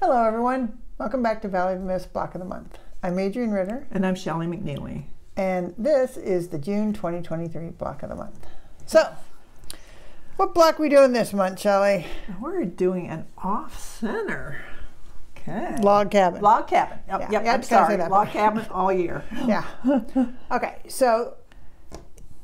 Hello everyone, welcome back to Valley of the Mist Block of the Month. I'm Adriane Ritter. And I'm Shelley McNeely. And this is the June 2023 Block of the Month. So, what block are we doing this month, Shelley? We're doing an off-center. Okay. Log cabin. Log cabin. Yep, I'm sorry. Log cabin all year. Yeah. Okay, so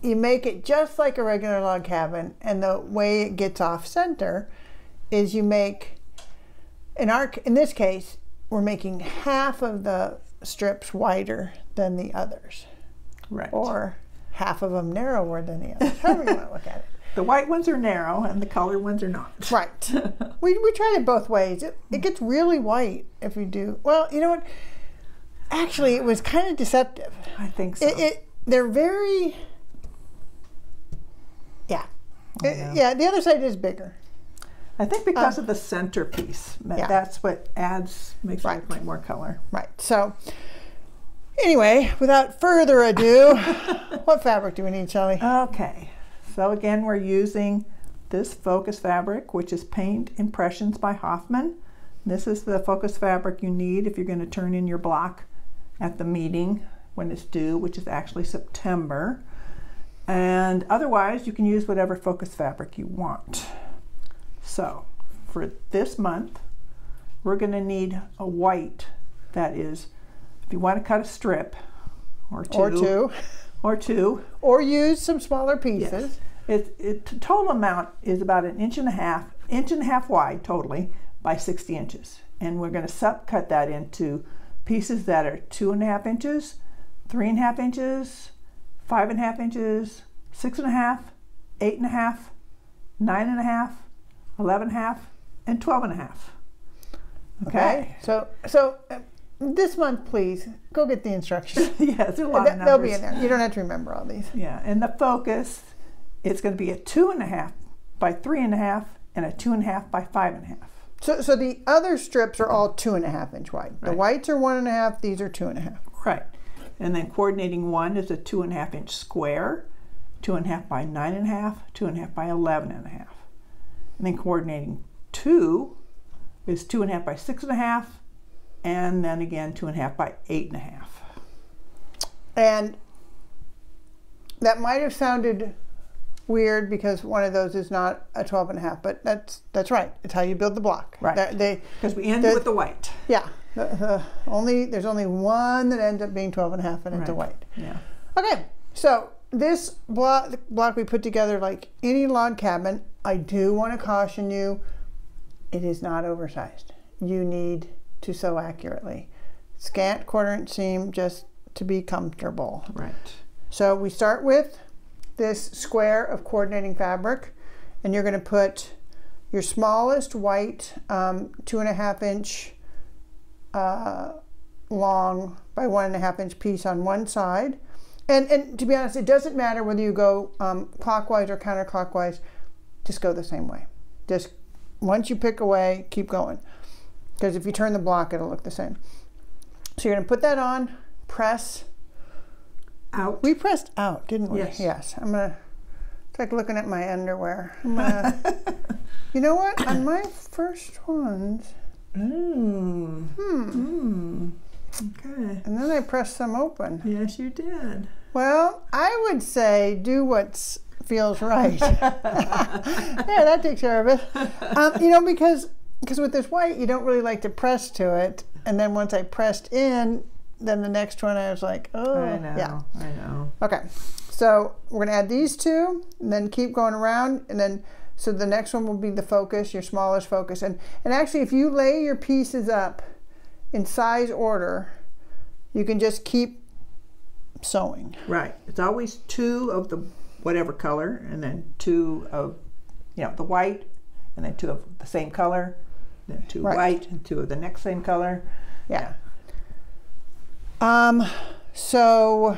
you make it just like a regular log cabin, and the way it gets off center is you make, in this case, we're making half of the strips wider than the others. Right. Or half of them narrower than the others, however you want to look at it. The white ones are narrow and the colored ones are not. Right. we tried it both ways. It gets really white if you do. Well, you know what? Actually, it was kind of deceptive. I think so. They're very, yeah. Yeah, the other side is bigger. I think because of the centerpiece. Yeah. That's what makes it look like more color. Right. So, anyway, without further ado, what fabric do we need, Shelley? Okay. So again, we're using this focus fabric, which is Paint Impressions by Hoffman. This is the focus fabric you need if you're going to turn in your block at the meeting when it's due, which is actually September. And otherwise, you can use whatever focus fabric you want. So for this month, we're going to need a white that is, if you want to cut a strip or two. Or use some smaller pieces. Yes. The total amount is about an inch and a half wide totally by 60 inches. And we're going to subcut that into pieces that are 2.5 inches, 3.5 inches, 5.5 inches, 6.5, 8.5, 9.5, 11.5, and 12.5. Okay. So this month, please go get the instructions. Yes, there's a lot of numbers. They'll be in there. You don't have to remember all these. Yeah, and the focus, it's going to be a 2.5 by 3.5 and a 2.5 by 5.5. So the other strips are all 2.5 inch wide. Right. The whites are 1.5. These are 2.5. Right. And then coordinating one is a 2.5 inch square, 2.5 by 9.5, 2.5 by 11.5. And then coordinating two is 2.5 by 6.5, and then again 2.5 by 8.5. And that might have sounded weird because one of those is not a 12.5, but that's right. It's how you build the block. Right. Because we end with the white. Yeah. There's only one that ends up being 12.5, and it's a white. Yeah. Okay. So this block we put together like any log cabin. I do want to caution you, it is not oversized. You need to sew accurately. Scant 1/4 inch seam just to be comfortable. Right. So we start with this square of coordinating fabric, and you're going to put your smallest white 2.5 inch long by 1.5 inch piece on one side. And to be honest, it doesn't matter whether you go clockwise or counterclockwise. Just go the same way. Just once you pick away, keep going. Because if you turn the block, it'll look the same. So you're going to put that on, press out. We pressed out, didn't we? Yes. Yes. It's like looking at my underwear. You know what? On my first ones. Okay. And then I pressed some open. Yes, you did. Well, I would say do what feels right. Yeah, that takes care of it. You know, because with this white, you don't really like to press to it. And then once I pressed in, then the next one I was like, oh, I know. yeah. I know. Okay, so we're gonna add these two, and then keep going around, and then so the next one will be the focus, your smallest focus. And actually, if you lay your pieces up in size order, you can just keep sewing. Right. It's always two of the whatever color, and then two of, the white, and then two of the same color, then two white, and two of the next same color. Yeah. So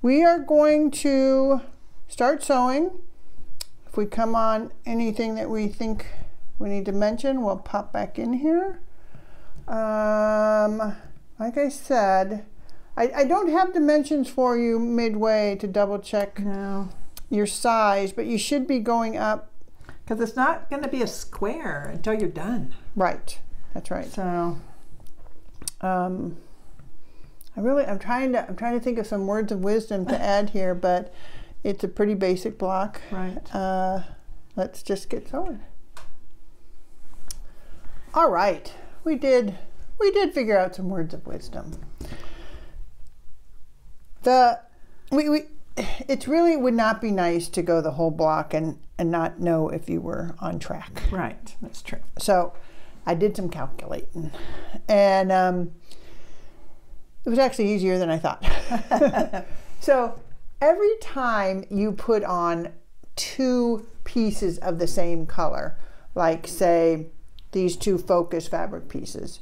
we are going to start sewing. If we come on anything that we think we need to mention, we'll pop back in here. Like I said, I don't have dimensions for you midway to double check your size, but you should be going up. Because it's not going to be a square until you're done. Right. That's right. So, I'm trying to think of some words of wisdom to add here, but it's a pretty basic block. right. Let's just get sewing. All right, we did figure out some words of wisdom. It really would not be nice to go the whole block and not know if you were on track. Right, that's true. So I did some calculating, and it was actually easier than I thought. So every time you put on 2 pieces of the same color, like say these 2 focus fabric pieces,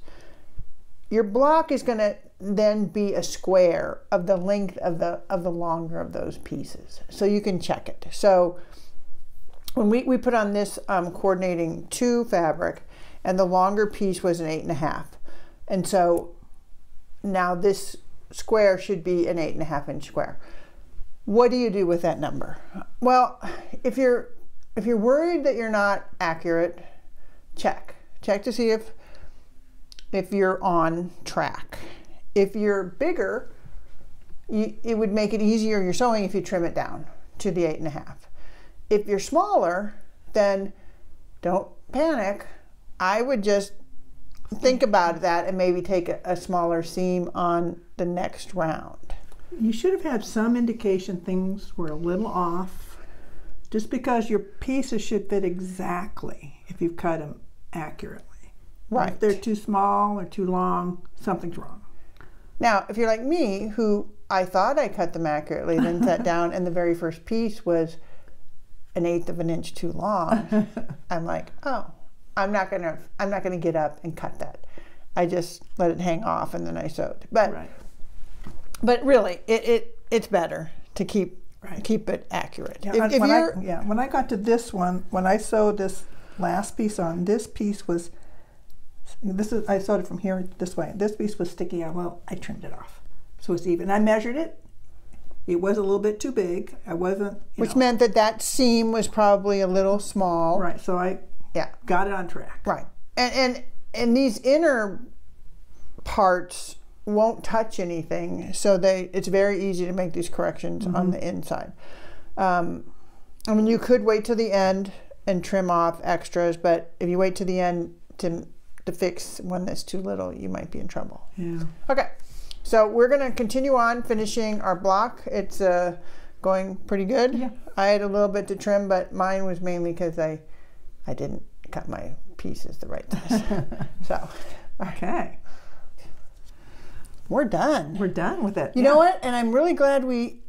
your block is going to then be a square of the length of the longer of those pieces. So you can check it. So when we put on this coordinating 2 fabric, and the longer piece was an 8.5, and so now this square should be an 8.5 inch square. What do you do with that number? Well, if you're worried that you're not accurate, check to see if you're on track. If you're bigger, it would make it easier your sewing if you trim it down to the 8.5. If you're smaller, then don't panic. I would just think about that and maybe take a smaller seam on the next round. You should have had some indication things were a little off, just because your pieces should fit exactly if you've cut them accurately. Right. If they're too small or too long, something's wrong. Now, if you're like me, who I thought I cut them accurately, then sat down and the very first piece was 1/8 of an inch too long, I'm like, oh, I'm not gonna get up and cut that. I just let it hang off and then I sewed. But Right. but really, it's better to keep it accurate. Yeah, when I got to this one, when I sewed this last piece on, this piece was. I sewed it from here this way. This piece was sticky out. Well, I trimmed it off, so it's even. I measured it. It was a little bit too big. I wasn't. Which meant that seam was probably a little small. Right. So I got it on track. Right. And these inner parts won't touch anything, so it's very easy to make these corrections on the inside. I mean, you could wait till the end and trim off extras, but if you wait till the end to fix one that's too little, you might be in trouble. Yeah. Okay, so we're going to continue on finishing our block. It's going pretty good. Yeah. I had a little bit to trim, but mine was mainly because I didn't cut my pieces the right size. So, okay. We're done. We're done with it. You know what? And I'm really glad we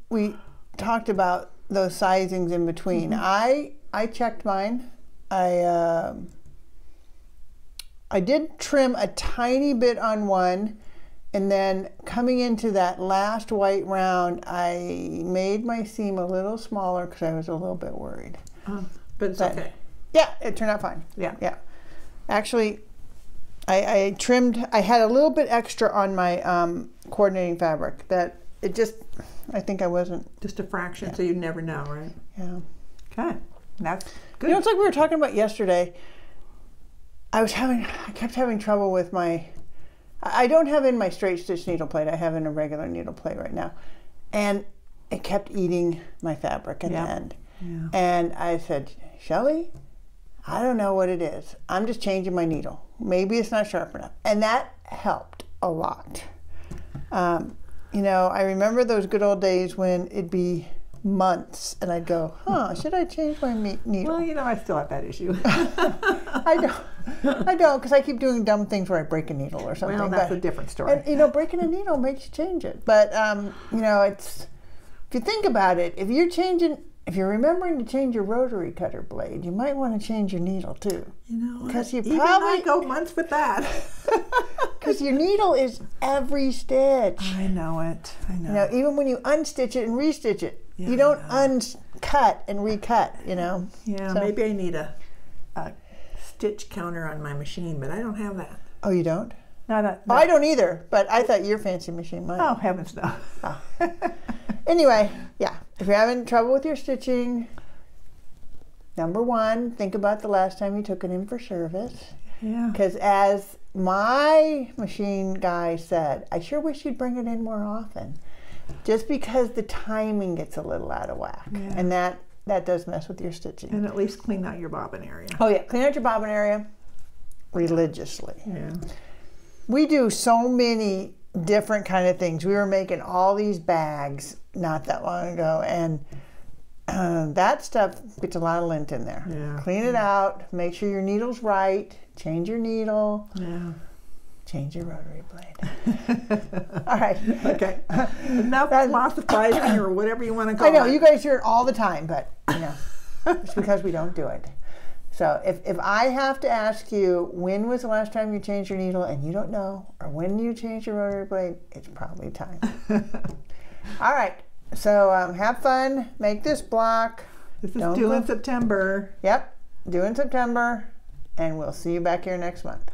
talked about those sizings in between. I checked mine. I did trim a tiny bit on one, and then coming into that last white round, I made my seam a little smaller because I was a little bit worried. But it's okay. Yeah, it turned out fine. Yeah. Actually, I trimmed, I had a little bit extra on my coordinating fabric that it just, I think I wasn't. Just a fraction, so you never know, right? Yeah. Okay. That's good. You know, it's like we were talking about yesterday. I kept having trouble with I don't have in my straight stitch needle plate. I have in a regular needle plate right now. And it kept eating my fabric at the end. Yeah. And I said, Shelley, I don't know what it is. I'm just changing my needle. Maybe it's not sharp enough. And that helped a lot. You know, I remember those good old days when it'd be months and I'd go, should I change my needle? Well, you know, I still have that issue. I don't, because I keep doing dumb things where I break a needle or something. Well, that's a different story. And, you know, breaking a needle makes you change it. But, you know, if you think about it, if you're remembering to change your rotary cutter blade, you might want to change your needle too. You know, because you even probably I go months with that. Because your needle is every stitch. I know it. I know. You know, even when you unstitch it and restitch it, Yeah, you don't uncut and recut. You know. Yeah, so maybe I need a stitch counter on my machine, but I don't have that. Oh, you don't? No. I don't either. But I thought your fancy machine might. Oh, heavens no. Oh. Anyway, yeah. If you're having trouble with your stitching, number one, think about the last time you took it in for service. Yeah. Because as my machine guy said, I sure wish you'd bring it in more often. Just because the timing gets a little out of whack. Yeah. And that does mess with your stitching. And at least clean out your bobbin area. Oh yeah, clean out your bobbin area religiously. Yeah. We do so many different kind of things. We were making all these bags not that long ago, and that stuff gets a lot of lint in there. Yeah. Clean it out, make sure your needle's right, change your needle, Yeah. change your rotary blade. All right. Okay. Enough philosophizing or whatever you want to call it. I know, you guys hear it all the time, but you know, it's because we don't do it. So if I have to ask you, when was the last time you changed your needle and you don't know, or when you changed your rotary blade, it's probably time. All right. So have fun. Make this block. This is due in September. Yep. Due in September. And we'll see you back here next month.